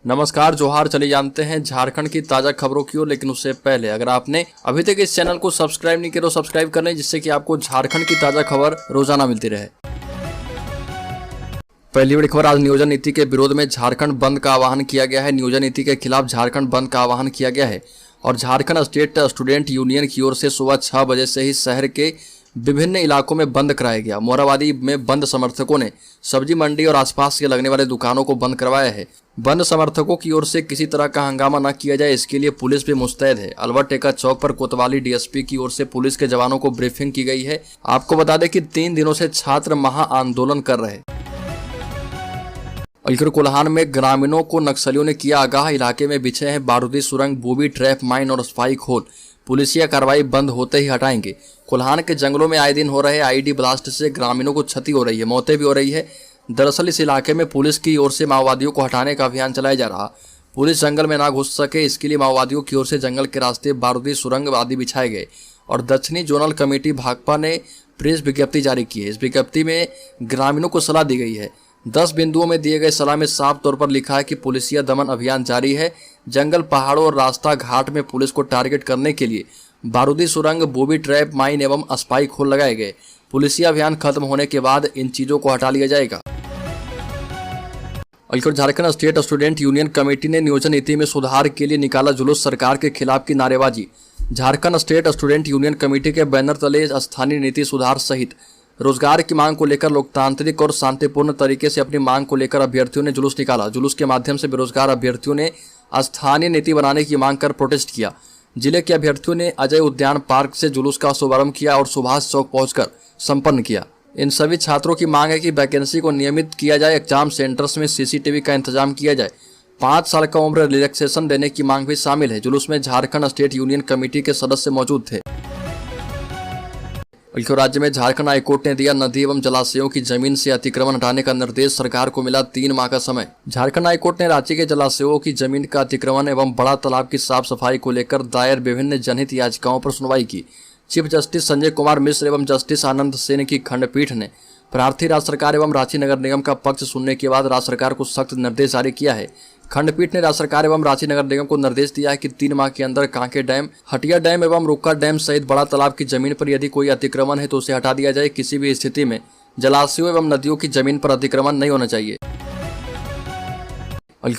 नमस्कार, जोहार। चले जानते हैं झारखंड की ताजा खबरों की ओर, लेकिन उससे पहले अगर आपने अभी तक इस चैनल को सब्सक्राइब नहीं किया तो सब्सक्राइब कर लें, जिससे कि आपको झारखंड की ताजा खबर रोजाना मिलती रहे। पहली बड़ी खबर, आज नियोजन नीति के विरोध में झारखंड बंद का आह्वान किया गया है। नियोजन नीति के खिलाफ झारखंड बंद का आह्वान किया गया है और झारखंड स्टेट स्टूडेंट यूनियन की ओर से सुबह 6 बजे से ही शहर के विभिन्न इलाकों में बंद कराया गया। मोराबादी में बंद समर्थकों ने सब्जी मंडी और आसपास के लगने वाले दुकानों को बंद करवाया है। बंद समर्थकों की ओर से किसी तरह का हंगामा न किया जाए, इसके लिए पुलिस भी मुस्तैद है। अलवर टेका चौक पर कोतवाली डीएसपी की ओर से पुलिस के जवानों को ब्रीफिंग की गई है। आपको बता दें कि 3 दिनों से छात्र महा आंदोलन कर रहे। कोल्हान में ग्रामीणों को नक्सलियों ने किया आगाह। इलाके में बिछे हैं बारूदी सुरंग, बूबी ट्रैप माइन और स्पाइक होल। पुलिसिया कार्रवाई बंद होते ही हटाएंगे। कोल्हान के जंगलों में आए दिन हो रहे आईडी ब्लास्ट से ग्रामीणों को क्षति हो रही है, मौतें भी हो रही है। दरअसल इस इलाके में पुलिस की ओर से माओवादियों को हटाने का अभियान चलाया जा रहा। पुलिस जंगल में ना घुस सके, इसके लिए माओवादियों की ओर से जंगल के रास्ते बारूदी सुरंग आदि बिछाए गए और दक्षिणी जोनल कमेटी भाकपा ने प्रेस विज्ञप्ति जारी की है। इस विज्ञप्ति में ग्रामीणों को सलाह दी गई है। 10 बिंदुओं में दिए गए सलाह में साफ तौर पर लिखा है कि पुलिसिया दमन अभियान जारी है। जंगल, पहाड़ों और रास्ता घाट में पुलिस को टारगेट करने के लिए बारूदी सुरंग, बूबी ट्रैप माइन एवं स्पाइक होल लगाए गए। पुलिसिया अभियान खत्म होने के बाद इन चीजों को हटा लिया जाएगा। Jharkhand state student union committee ने नियोजन नीति में सुधार के लिए निकाला जुलूस, सरकार के खिलाफ की नारेबाजी। Jharkhand state student union committee के बैनर तले स्थानीय नीति सुधार सहित रोजगार की मांग को लेकर लोकतांत्रिक और शांतिपूर्ण तरीके से अपनी मांग को लेकर अभ्यर्थियों ने जुलूस निकाला। जुलूस के माध्यम से बेरोजगार अभ्यर्थियों ने स्थानीय नीति बनाने की मांग कर प्रोटेस्ट किया। जिले के अभ्यर्थियों ने अजय उद्यान पार्क से जुलूस का शुभारंभ किया और सुभाष चौक पहुंचकर संपन्न किया। इन सभी छात्रों की मांग है कि वैकेंसी को नियमित किया जाए, एग्जाम सेंटर्स में सीसीटीवी का इंतजाम किया जाए, 5 साल का उम्र रिलैक्सेशन देने की मांग भी शामिल है। जुलूस में झारखंड स्टेट यूनियन कमेटी के सदस्य मौजूद थे। राज्य में झारखंड हाईकोर्ट ने दिया नदी एवं जलाशयों की जमीन से अतिक्रमण हटाने का निर्देश, सरकार को मिला 3 माह का समय। झारखंड हाईकोर्ट ने रांची के जलाशयों की जमीन का अतिक्रमण एवं बड़ा तालाब की साफ सफाई को लेकर दायर विभिन्न जनहित याचिकाओं पर सुनवाई की। चीफ जस्टिस संजय कुमार मिश्र एवं जस्टिस आनंद सेन की खंडपीठ ने प्रार्थी राज्य सरकार एवं रांची नगर निगम का पक्ष सुनने के बाद राज्य सरकार को सख्त निर्देश जारी किया है। खंडपीठ ने राज्य सरकार एवं रांची नगर निगम को निर्देश दिया है कि 3 माह के अंदर कांके डैम, हटिया डैम एवं रुक्का डैम सहित बड़ा तालाब की जमीन पर यदि कोई अतिक्रमण है तो उसे हटा दिया जाए। किसी भी स्थिति में जलाशयों एवं नदियों की जमीन पर अतिक्रमण नहीं होना चाहिए।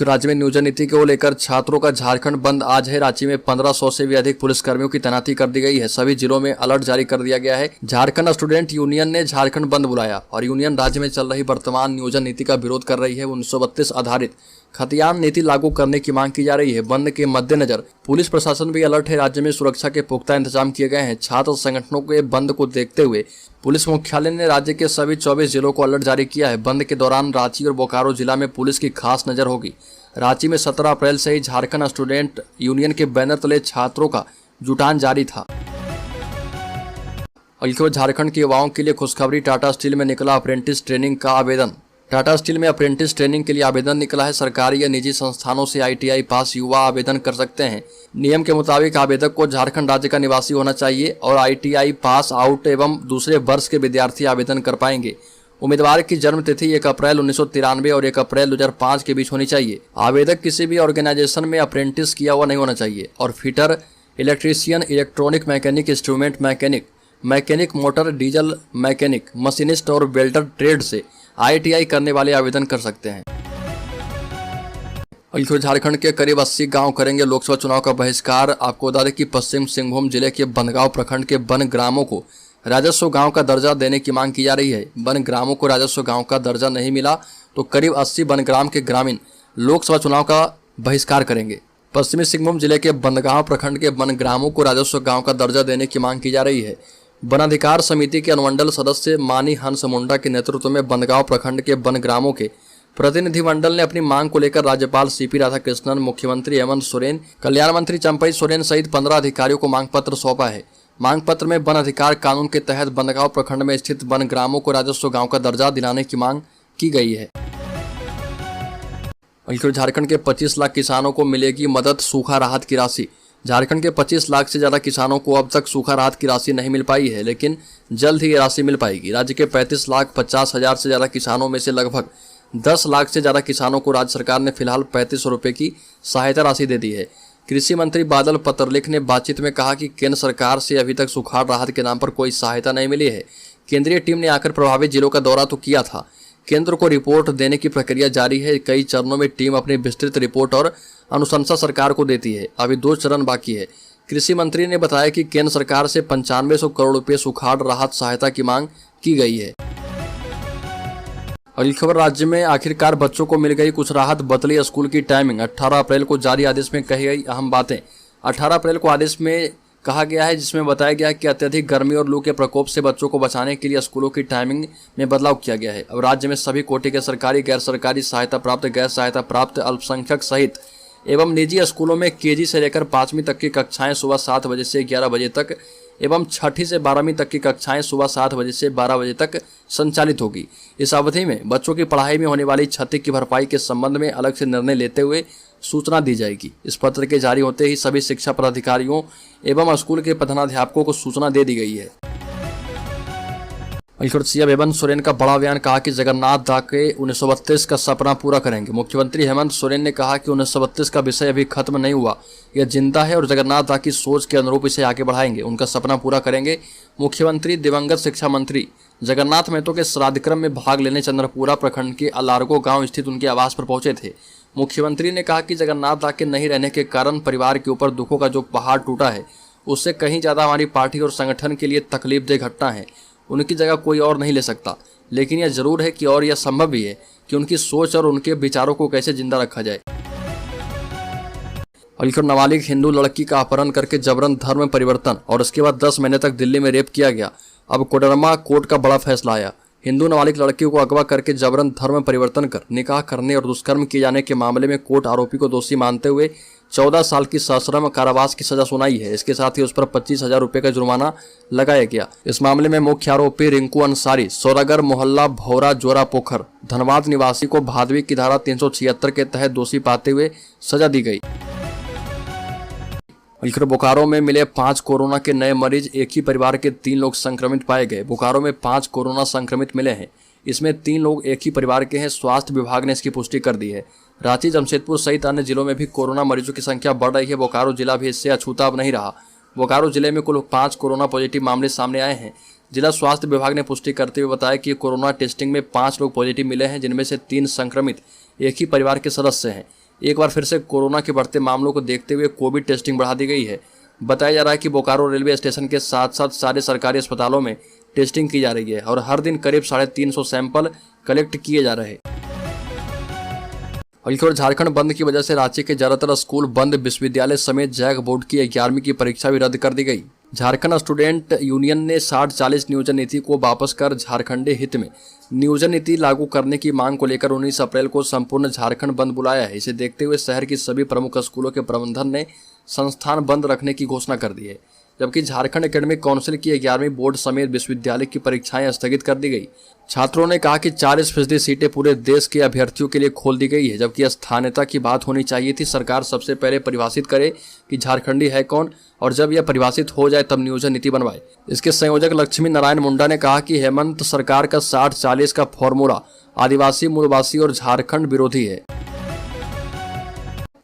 राज्य में नियोजन नीति को लेकर छात्रों का झारखंड बंद आज है। रांची में 1500 से भी अधिक पुलिसकर्मियों की तैनाती कर दी गई है। सभी जिलों में अलर्ट जारी कर दिया गया है। झारखंड स्टूडेंट यूनियन ने झारखंड बंद बुलाया और यूनियन राज्य में चल रही वर्तमान नियोजन नीति का विरोध कर रही है। 1932 आधारित खतियान नीति लागू करने की मांग की जा रही है। बंद के मद्देनजर पुलिस प्रशासन भी अलर्ट है। राज्य में सुरक्षा के पुख्ता इंतजाम किए गए हैं। छात्र संगठनों के बंद को देखते हुए पुलिस मुख्यालय ने राज्य के सभी 24 जिलों को अलर्ट जारी किया है। बंद के दौरान रांची और बोकारो जिला में पुलिस की खास नजर होगी। रांची में 17 अप्रैल से ही झारखंड स्टूडेंट यूनियन के बैनर तले छात्रों का जुटान जारी था। झारखंड के युवाओं के लिए खुशखबरी, टाटा स्टील में निकला अप्रेंटिस ट्रेनिंग का आवेदन। टाटा स्टील में अप्रेंटिस ट्रेनिंग के लिए आवेदन निकला है। सरकारी या निजी संस्थानों से ITI पास युवा आवेदन कर सकते हैं। नियम के मुताबिक आवेदक को झारखंड राज्य का निवासी होना चाहिए और ITI पास आउट एवं दूसरे वर्ष के विद्यार्थी आवेदन कर पाएंगे। उम्मीदवार की जन्म तिथि 1 अप्रैल 1993 और 1 अप्रैल 2005 के बीच होनी चाहिए। आवेदक किसी भी ऑर्गेनाइजेशन में अप्रेंटिस किया हुआ नहीं होना चाहिए और fitter, electrician, electronic mechanic, instrument mechanic, mechanic motor, diesel mechanic, machinist और वेल्डर ट्रेड से ITI करने वाले आवेदन कर सकते हैं। झारखंड के करीब 80 गांव करेंगे लोकसभा चुनाव का बहिष्कार। आपको बता दें कि पश्चिम सिंहभूम जिले के बनगांव प्रखंड के वन ग्रामों को राजस्व गांव का दर्जा देने की मांग की जा रही है। वन ग्रामों को राजस्व गांव का दर्जा नहीं मिला तो करीब 80 वन ग्राम के ग्रामीण लोकसभा चुनाव का बहिष्कार करेंगे। पश्चिमी सिंहभूम जिले के बनगांव प्रखंड के वन ग्रामों को राजस्व गांव का दर्जा देने की मांग की जा रही है। वन अधिकार समिति के अनुमंडल सदस्य मानी हंस मुंडा के नेतृत्व में बनगांव प्रखंड के वन ग्रामों के प्रतिनिधिमंडल ने अपनी मांग को लेकर राज्यपाल CP राधाकृष्णन, मुख्यमंत्री हेमंत सोरेन, कल्याण मंत्री चंपई सोरेन सहित 15 अधिकारियों को मांग पत्र सौंपा है। मांग पत्र में वन अधिकार कानून के तहत बनगांव प्रखंड में स्थित वन ग्रामों को राजस्व गांव का दर्जा दिलाने की मांग की गई है। झारखंड के 25 लाख किसानों को मिलेगी मदद, सूखा राहत की राशि। झारखंड के 25 लाख से ज्यादा किसानों को अब तक सूखा राहत की राशि नहीं मिल पाई है, लेकिन जल्द ही ये राशि मिल पाएगी। राज्य के 35 लाख 50 हजार से ज्यादा किसानों में से लगभग 10 लाख से ज़्यादा किसानों को राज्य सरकार ने फिलहाल 3500 रुपये की सहायता राशि दे दी है। कृषि मंत्री बादल पत्रलेख ने बातचीत में कहा कि केंद्र सरकार से अभी तक सुखाड़ राहत के नाम पर कोई सहायता नहीं मिली है। केंद्रीय टीम ने आकर प्रभावित जिलों का दौरा तो किया था। केंद्र को रिपोर्ट देने की प्रक्रिया जारी है। कई चरणों में टीम अपनी विस्तृत रिपोर्ट और अनुशंसा सरकार को देती है। अभी 2 चरण बाकी है। कृषि मंत्री ने बताया कि केंद्र सरकार से 9500 करोड़ रुपये सुखाड़ राहत सहायता की मांग की गई है। अगली खबर, राज्य में आखिरकार बच्चों को मिल गई कुछ राहत, बदली स्कूल की टाइमिंग। 18 अप्रैल को जारी आदेश में कही गई अहम बातें। 18 अप्रैल को आदेश में कहा गया है, जिसमें बताया गया है कि अत्यधिक गर्मी और लू के प्रकोप से बच्चों को बचाने के लिए स्कूलों की टाइमिंग में बदलाव किया गया है। अब राज्य में सभी कोटि के सरकारी, गैर सरकारी, सहायता प्राप्त, गैर सहायता प्राप्त, अल्पसंख्यक सहित एवं निजी स्कूलों में केजी से लेकर 5वीं तक की कक्षाएं सुबह 7 बजे से 11 बजे तक एवं 6ठी से 12वीं तक की कक्षाएं सुबह 7 बजे से 12 बजे तक संचालित होगी। इस अवधि में बच्चों की पढ़ाई में होने वाली क्षति की भरपाई के संबंध में अलग से निर्णय लेते हुए सूचना दी जाएगी। इस पत्र के जारी होते ही सभी शिक्षा पदाधिकारियों एवं स्कूल के प्रधानाध्यापकों को सूचना दे दी गई है। सीएम हेमंत सोरेन का बड़ा बयान, कहा कि जगन्नाथ दा के 1932 का सपना पूरा करेंगे। मुख्यमंत्री हेमंत सोरेन ने कहा कि 1932 का विषय अभी खत्म नहीं हुआ, यह जिंदा है और जगन्नाथ दा की सोच के अनुरूप इसे आगे बढ़ाएंगे, उनका सपना पूरा करेंगे। मुख्यमंत्री दिवंगत शिक्षा मंत्री जगन्नाथ महतो के श्राद्धक्रम में भाग लेने चंद्रपुरा प्रखंड के अलारगो गांव स्थित उनके आवास पर पहुंचे थे। मुख्यमंत्री ने कहा कि जगन्नाथ दा के नहीं रहने के कारण परिवार के ऊपर दुखों का जो पहाड़ टूटा है, उससे कहीं ज्यादा हमारी पार्टी और संगठन के लिए तकलीफदेह घटना है। उनकी जगह कोई और नहीं ले सकता, लेकिन यह जरूर है कि और यह संभव भी है कि उनकी सोच और उनके विचारों को कैसे जिंदा रखा जाए। अलीगढ़ नाबालिग हिंदू लड़की का अपहरण करके जबरन धर्म परिवर्तन और उसके बाद 10 महीने तक दिल्ली में रेप किया गया। अब कोडरमा कोर्ट का बड़ा फैसला आया। हिंदू नाबालिग लड़कियों को अगवा करके जबरन धर्म परिवर्तन कर निकाह करने और दुष्कर्म किए जाने के मामले में कोर्ट आरोपी को दोषी मानते हुए 14 साल की सश्रम कारावास की सजा सुनाई है। इसके साथ ही उस पर 25,000 रुपये का जुर्माना लगाया गया। इस मामले में मुख्य आरोपी रिंकू अंसारी, सौरागर मोहल्ला भौरा जोरा पोखर धनबाद निवासी को भादवी की धारा 376 के तहत दोषी पाते हुए सजा दी गई। बोकारो में मिले 5 कोरोना के नए मरीज, एक ही परिवार के 3 लोग संक्रमित पाए गए। बोकारो में 5 कोरोना संक्रमित मिले हैं, इसमें 3 लोग एक ही परिवार के हैं। स्वास्थ्य विभाग ने इसकी पुष्टि कर दी है। रांची, जमशेदपुर सहित अन्य जिलों में भी कोरोना मरीजों की संख्या बढ़ रही है। बोकारो जिला भी इससे अछूता अब नहीं रहा। बोकारो जिले में कुल 5 कोरोना पॉजिटिव मामले सामने आए हैं। जिला स्वास्थ्य विभाग ने पुष्टि करते हुए बताया कि कोरोना टेस्टिंग में 5 लोग पॉजिटिव मिले हैं, जिनमें से 3 संक्रमित एक ही परिवार के सदस्य हैं। एक बार फिर से कोरोना के बढ़ते मामलों को देखते हुए कोविड टेस्टिंग बढ़ा दी गई है। बताया जा रहा है कि बोकारो रेलवे स्टेशन के साथ साथ सारे सरकारी अस्पतालों में टेस्टिंग की जा रही है और हर दिन करीब 350 सैंपल कलेक्ट किए जा रहे हैं। और झारखंड बंद की वजह से रांची के ज्यादातर स्कूल बंद, विश्वविद्यालय समेत जैक बोर्ड की 11वीं की परीक्षा भी रद्द कर दी गई। झारखंड स्टूडेंट यूनियन ने 60-40 नियोजन नीति को वापस कर झारखंडी हित में नियोजन नीति लागू करने की मांग को लेकर 19 अप्रैल को संपूर्ण झारखंड बंद बुलाया है। इसे देखते हुए शहर की सभी प्रमुख स्कूलों के प्रबंधन ने संस्थान बंद रखने की घोषणा कर दी है, जबकि झारखंड एकेडमिक काउंसिल की 11वीं बोर्ड समेत विश्वविद्यालय की परीक्षाएं स्थगित कर दी गई। छात्रों ने कहा कि 40% सीटें पूरे देश के अभ्यर्थियों के लिए खोल दी गई है, जबकि स्थानीयता की बात होनी चाहिए थी। सरकार सबसे पहले परिभाषित करे कि झारखंडी है कौन और जब यह परिभाषित हो जाए तब नियोजन नीति बनवाए। इसके संयोजक लक्ष्मी नारायण मुंडा ने कहा कि हेमंत सरकार का 60-40 का फॉर्मूला आदिवासी, मूलवासी और झारखंड विरोधी है।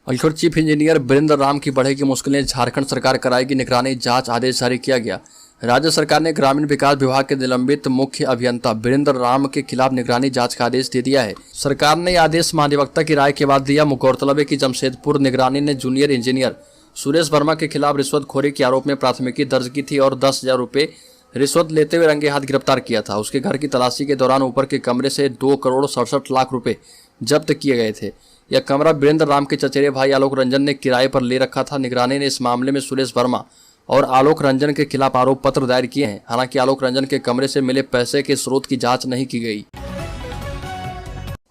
अलीगढ़ चीफ इंजीनियर वीरेंद्र राम की बढ़ेगी मुश्किलें, झारखंड सरकार कराएगी निगरानी, जांच आदेश जारी किया गया। राज्य सरकार ने ग्रामीण विकास विभाग के निलंबित मुख्य अभियंता वीरेंद्र राम के खिलाफ निगरानी जांच का आदेश दे दिया है। सरकार ने यह आदेश महाधिवक्ता की राय के बाद दिया। गौरतलब है कि जमशेदपुर निगरानी ने जूनियर इंजीनियर सुरेश वर्मा के खिलाफ रिश्वतखोरी के आरोप में प्राथमिकी दर्ज की थी और 10,000 रुपये रिश्वत लेते हुए रंगे हाथ गिरफ्तार किया था। उसके घर की तलाशी के दौरान ऊपर के कमरे से 2 करोड़ 67 लाख रुपए जब्त किए गए थे। यह कमरा वीरेंद्र राम के चचेरे भाई आलोक रंजन ने किराए पर ले रखा था। निगरानी ने इस मामले में सुरेश वर्मा और आलोक रंजन के खिलाफ आरोप पत्र दायर किए हैं। हालांकि आलोक रंजन के कमरे से मिले पैसे के स्रोत की जांच नहीं की गई।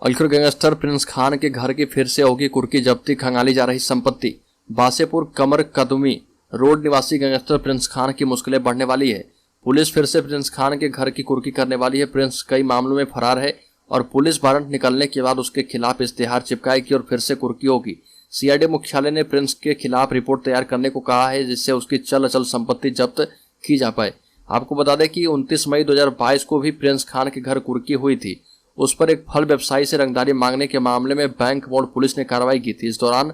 अलीगढ़ गैंगस्टर प्रिंस खान के घर की फिर से होगी कुर्की जब्ती, खंगाली जा रही संपत्ति। बासेपुर कमर कदमी रोड निवासी गैंगस्टर प्रिंस खान की मुश्किलें बढ़ने वाली है। पुलिस फिर से प्रिंस खान के घर की कुर्की करने वाली है। प्रिंस कई मामलों में फरार है और पुलिस वारंट निकलने के बाद उसके खिलाफ इश्तेहार चिपकाएगी और फिर से कुर्की होगी। सीआईडी मुख्यालय ने प्रिंस के खिलाफ रिपोर्ट तैयार करने को कहा है, जिससे उसकी चल अचल संपत्ति जब्त की जा पाए। आपको बता दें कि 29 मई 2022 को भी प्रिंस खान के घर कुर्की हुई थी। उस पर एक फल व्यवसायी से रंगदारी मांगने के मामले में बैंक मोड़ पुलिस ने कार्रवाई की थी। इस दौरान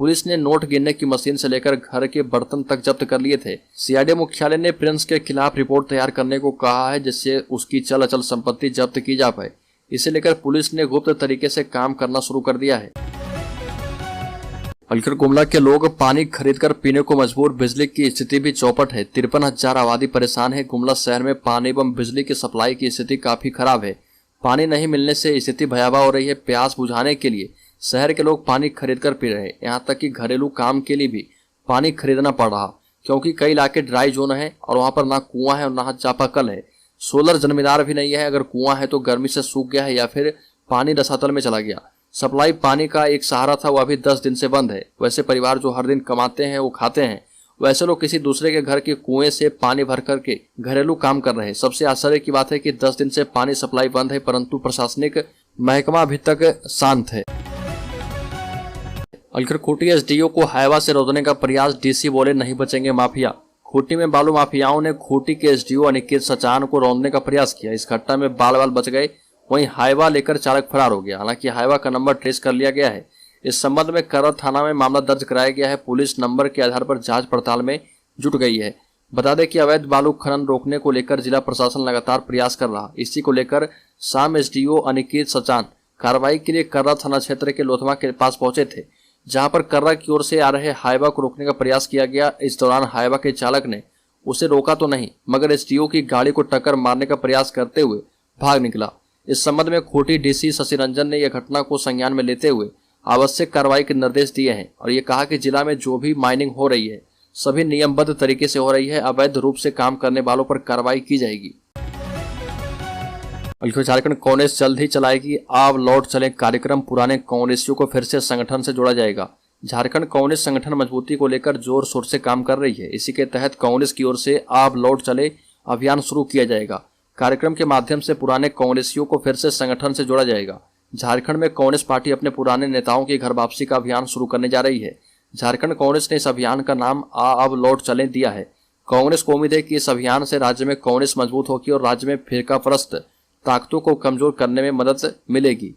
पुलिस ने नोट गिनने की मशीन से लेकर घर के बर्तन तक जब्त कर लिए थे। सीआईडी मुख्यालय ने प्रिंस के खिलाफ रिपोर्ट तैयार करने को कहा है, जिससे उसकी चल अचल संपत्ति जब्त की जा पाए। इसे लेकर पुलिस ने गुप्त तरीके से काम करना शुरू कर दिया है। अलखर गुमला के लोग पानी खरीदकर पीने को मजबूर, बिजली की स्थिति भी चौपट है। 53,000 आबादी परेशान है। गुमला शहर में पानी एवं बिजली की सप्लाई की स्थिति काफी खराब है। पानी नहीं मिलने से स्थिति भयावह हो रही है। प्यास बुझाने के लिए शहर के लोग पानी खरीदकर पी रहे हैं। यहाँ तक कि घरेलू काम के लिए भी पानी खरीदना पड़ रहा, क्योंकि कई इलाके ड्राई जोन है और वहाँ पर ना कुआं है और ना चापाकल है। सोलर जन्मीदार भी नहीं है। अगर कुआं है तो गर्मी से सूख गया है या फिर पानी रसातल में चला गया। सप्लाई पानी का एक सहारा था, वो अभी 10 दिन से बंद है। वैसे परिवार जो हर दिन कमाते हैं वो खाते हैं, वैसे लोग किसी दूसरे के घर के कुएं से पानी भर करके घरेलू काम कर रहे हैं। सबसे आश्चर्य की बात है कि 10 दिन से पानी सप्लाई बंद है, परंतु प्रशासनिक महकमा अभी तक शांत है। अलखर खूंटी एसडीओ को हाईवा से रोकने का प्रयास, डीसी बोले नहीं बचेंगे माफिया। खूंटी में बालू माफियाओं ने खूंटी के एसडीओ अनिकेत सचान को रौंदने का प्रयास किया। इस घटना में बाल बच गए, वहीं हाईवा लेकर चालक फरार हो गया। हालांकि हाईवा का नंबर ट्रेस कर लिया गया है। इस संबंध में कर्रा थाना में मामला दर्ज कराया गया है। पुलिस नंबर के आधार पर जांच पड़ताल में जुट गई है। बता दें कि अवैध बालू खनन रोकने को लेकर जिला प्रशासन लगातार प्रयास कर रहा। इसी को लेकर शाम एसडीओ अनिकेत सचान कार्रवाई के लिए कर्रा थाना क्षेत्र के लोथमा के पास पहुंचे थे, जहां पर कर्रा की ओर से आ रहे हाईवा को रोकने का प्रयास किया गया। इस दौरान हाईवा के चालक ने उसे रोका तो नहीं, मगर एसडीओ की गाड़ी को टक्कर मारने का प्रयास करते हुए भाग निकला। इस संबंध में खूंटी डीसी शशि रंजन ने यह घटना को संज्ञान में लेते हुए आवश्यक कार्रवाई के निर्देश दिए हैं और ये कहा कि जिला में जो भी माइनिंग हो रही है सभी नियमबद्ध तरीके से हो रही है। अवैध रूप से काम करने वालों पर कार्रवाई की जाएगी। झारखंड कांग्रेस जल्द ही चलाएगी आप लौट चले कार्यक्रम। पुराने कांग्रेसियों को फिर से संगठन से जोड़ा जाएगा। झारखंड कांग्रेस संगठन मजबूती को लेकर जोर शोर से काम कर रही है। इसी के तहत कांग्रेस की ओर से आप लौट चले अभियान शुरू किया जाएगा। कार्यक्रम के माध्यम से पुराने कांग्रेसियों को फिर से संगठन से जोड़ा जाएगा। झारखंड में कांग्रेस पार्टी अपने पुराने नेताओं की घर वापसी का अभियान शुरू करने जा रही है। झारखंड कांग्रेस ने इस अभियान का नाम अब लौट चलें दिया है। कांग्रेस को उम्मीद है कि इस अभियान से राज्य में कांग्रेस मजबूत होगी और राज्य में फिरकापरस्त ताकतों को कमजोर करने में मदद मिलेगी।